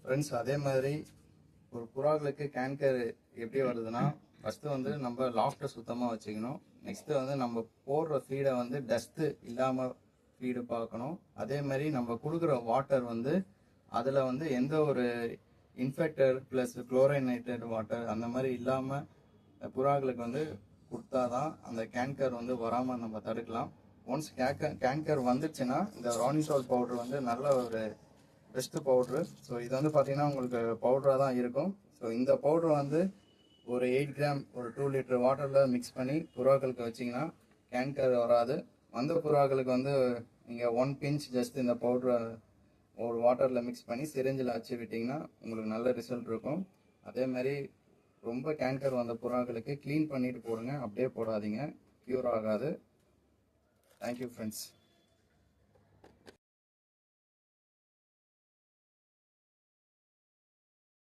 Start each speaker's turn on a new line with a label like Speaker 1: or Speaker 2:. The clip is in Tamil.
Speaker 1: ஃப்ரெண்ட்ஸ், அதே மாதிரி ஒரு புறாக்களுக்கு கேன்கர் எப்படி வருதுன்னா, ஃபஸ்ட்டு வந்து நம்ம லாஃப்ட்டை சுத்தமாக வச்சுக்கணும். நெக்ஸ்ட்டு வந்து நம்ம போடுற ஃபீடை வந்து டஸ்ட்டு இல்லாமல் ஃபீடு பார்க்கணும். அதே மாதிரி நம்ம கொடுக்குற வாட்டர் வந்து அதில் வந்து எந்த ஒரு இன்ஃபெக்டட் ப்ளஸ் குளோரைனேட்டட் வாட்டர் அந்த மாதிரி இல்லாமல் புறாக்களுக்கு வந்து கொடுத்தாதான் அந்த கேன்கர் வந்து வராமல் நம்ம தடுக்கலாம். ஒன்ஸ் கேன்கர் வந்துச்சுன்னா இந்த ரானிசால் பவுடர் வந்து நல்ல ஒரு பெஸ்ட்டு பவுட்ரு. ஸோ இது வந்து பார்த்தீங்கன்னா உங்களுக்கு பவுடராக தான் இருக்கும். ஸோ இந்த பவுட்ரு வந்து ஒரு 8 கிராம் ஒரு 2 லிட்டர் வாட்டரில் மிக்ஸ் பண்ணி புறாக்களுக்கு வச்சிங்கன்னா கேன்கர் வராது. வந்த புறாக்களுக்கு வந்து நீங்கள் 1 பிஞ்ச் ஜஸ்ட் இந்த பவுட்ரை ஒரு வாட்டரில் மிக்ஸ் பண்ணி சிரிஞ்சில் அச்சு விட்டிங்கன்னா உங்களுக்கு நல்ல ரிசல்ட் இருக்கும். அதே மாதிரி ரொம்ப கேன்கர் வந்த புறாக்களுக்கு க்ளீன் பண்ணிவிட்டு போடுங்க, அப்படியே போடாதீங்க, க்யூர் ஆகாது. Thank you friends.